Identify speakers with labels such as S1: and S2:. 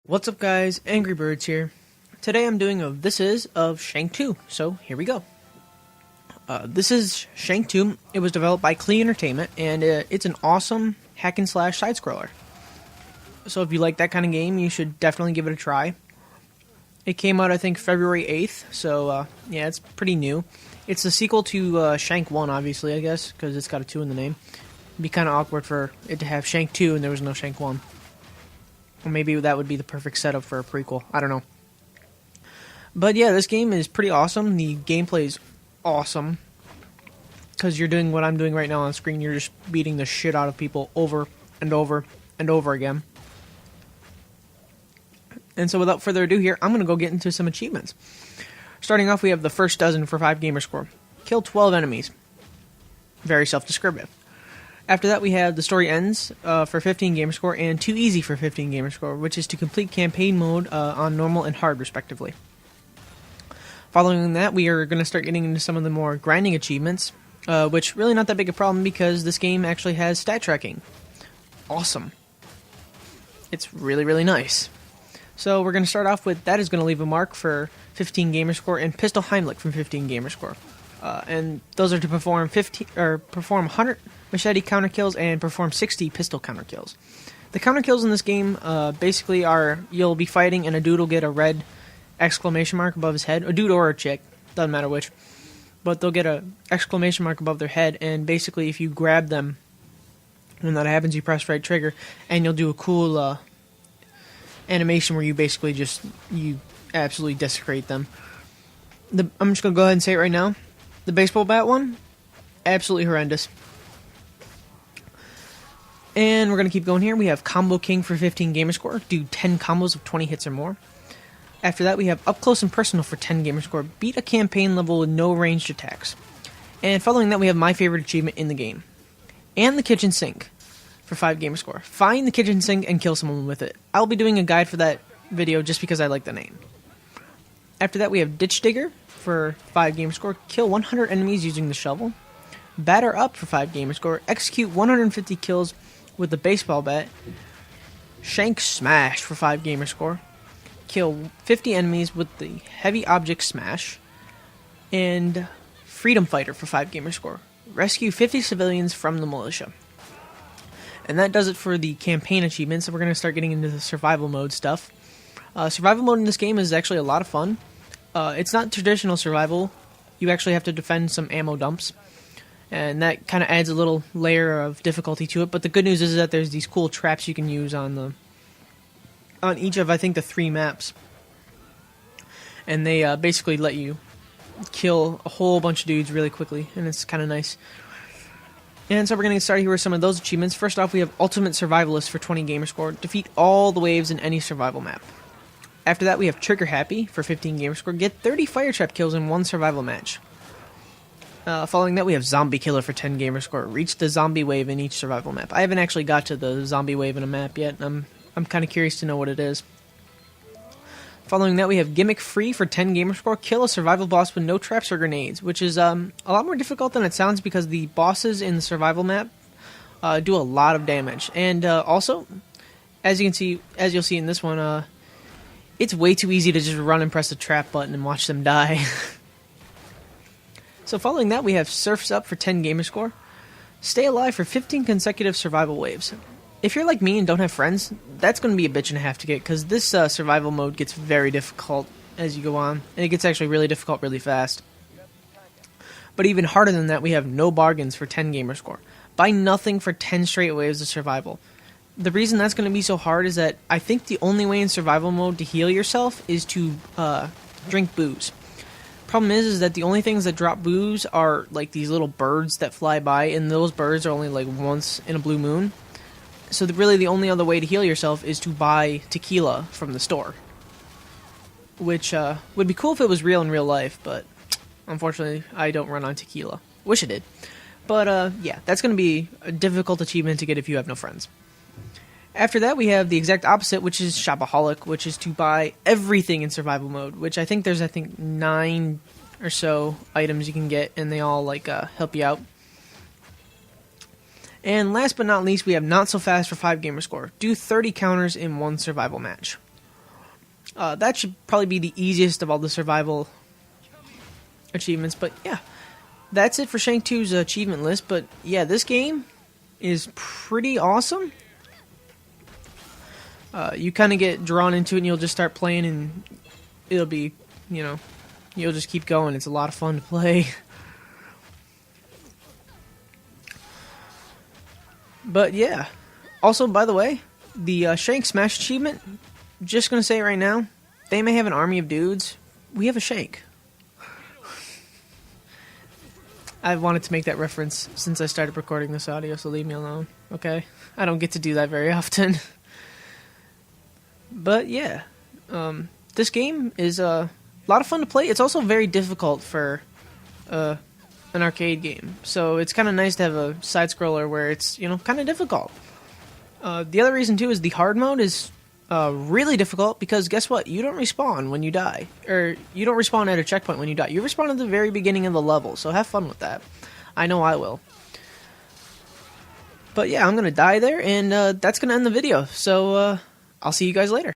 S1: What's up guys, AngryBirds here. Today I'm doing a This Is of Shank 2, so here we go. This is Shank 2. It was developed by Klee Entertainment, and it's an awesome hack and slash side-scroller. So if you like that kind of game, you should definitely give it a try. It came out I think February 8th, so yeah, it's pretty new. It's the sequel to Shank 1 obviously, I guess, because it's got a 2 in the name. It'd be kind of awkward for it to have Shank 2 and there was no Shank 1. Or maybe that would be the perfect setup for a prequel. I don't know. But yeah, this game is pretty awesome. The gameplay is awesome. Because you're doing what I'm doing right now on screen. You're just beating the shit out of people over and over and over again. And so without further ado here, I'm going to go get into some achievements. Starting off, we have the first dozen for 5 gamer score. Kill 12 enemies. Very self-descriptive. After that, we have The Story Ends for 15 gamer score and Too Easy for 15 gamer score, which is to complete campaign mode on normal and hard, respectively. Following that, we are going to start getting into some of the more grinding achievements, which really not that big a problem because this game actually has stat tracking. Awesome. It's really, really nice. So we're going to start off with That Is Going to Leave a Mark for 15 gamer score and Pistol Heimlich from 15 gamer score. And those are to perform 100 machete counter kills and perform 60 pistol counter kills. The counter kills in this game basically are you'll be fighting and a dude will get a red exclamation mark above his head, a dude or a chick, doesn't matter which, but they'll get a exclamation mark above their head, and basically if you grab them when that happens, you press right trigger and you'll do a cool animation where you basically just absolutely desecrate them. I'm just gonna go ahead and say it right now. The baseball bat one, absolutely horrendous. And we're going to keep going here. We have Combo King for 15 gamer score. Do 10 combos of 20 hits or more. After that, we have Up Close and Personal for 10 gamer score. Beat a campaign level with no ranged attacks. And following that, we have my favorite achievement in the game. And the Kitchen Sink for 5 gamer score. Find the kitchen sink and kill someone with it. I'll be doing a guide for that video just because I like the name. After that, we have Ditch Digger for 5 gamer score. Kill 100 enemies using the shovel. Batter Up for 5 gamer score. Execute 150 kills with the baseball bat. Shank Smash for 5 gamer score. Kill 50 enemies with the heavy object smash. And Freedom Fighter for 5 gamer score. Rescue 50 civilians from the militia. And that does it for the campaign achievements. So we're going to start getting into the survival mode stuff. Survival mode in this game is actually a lot of fun. It's not traditional survival. You actually have to defend some ammo dumps. And that kind of adds a little layer of difficulty to it. But the good news is that there's these cool traps you can use on each of, I think, the 3 maps. And they basically let you kill a whole bunch of dudes really quickly. And it's kind of nice. And so we're going to get started here with some of those achievements. First off, we have Ultimate Survivalist for 20 gamer score. Defeat all the waves in any survival map. After that, we have Trigger Happy for 15 gamer score. Get 30 fire trap kills in 1 survival match. Following that, we have Zombie Killer for 10 gamer score. Reach the zombie wave in each survival map. I haven't actually got to the zombie wave in a map yet. I'm kind of curious to know what it is. Following that, we have Gimmick Free for 10 gamer score. Kill a survival boss with no traps or grenades, which is a lot more difficult than it sounds because the bosses in the survival map do a lot of damage. And also, as you'll see in this one, it's way too easy to just run and press the trap button and watch them die. So following that, we have Surf's Up for 10 gamer score. Stay alive for 15 consecutive survival waves. If you're like me and don't have friends, that's going to be a bitch and a half to get, because this survival mode gets very difficult as you go on, and it gets actually really difficult really fast. But even harder than that, we have No Bargains for 10 gamer score. Buy nothing for 10 straight waves of survival. The reason that's going to be so hard is that I think the only way in survival mode to heal yourself is to drink booze. Problem is that the only things that drop booze are like these little birds that fly by, and those birds are only like once in a blue moon. So really the only other way to heal yourself is to buy tequila from the store. Which would be cool if it was real in real life, but unfortunately I don't run on tequila. Wish I did. But yeah, that's going to be a difficult achievement to get if you have no friends. After that, we have the exact opposite, which is Shopaholic, which is to buy everything in survival mode, which I think there's 9 or so items you can get, and they all help you out. And last but not least, we have Not So Fast for 5 gamer score. Do 30 counters in 1 survival match. That should probably be the easiest of all the survival achievements. But yeah, that's it for Shank 2's achievement list. But yeah, this game is pretty awesome. You kind of get drawn into it and you'll just start playing and it'll be, you know, you'll just keep going. It's a lot of fun to play. But yeah. Also, by the way, the Shank Smash achievement, just going to say it right now, they may have an army of dudes. We have a Shank. I've wanted to make that reference since I started recording this audio, so leave me alone, okay? I don't get to do that very often. But yeah, this game is a lot of fun to play. It's also very difficult for an arcade game, so it's kind of nice to have a side-scroller where it's, you know, kind of difficult. The other reason, too, is the hard mode is really difficult because guess what? You don't respawn when you die. Or you don't respawn at a checkpoint when you die. You respawn at the very beginning of the level, so have fun with that. I know I will. But yeah, I'm going to die there, and that's going to end the video. So I'll see you guys later.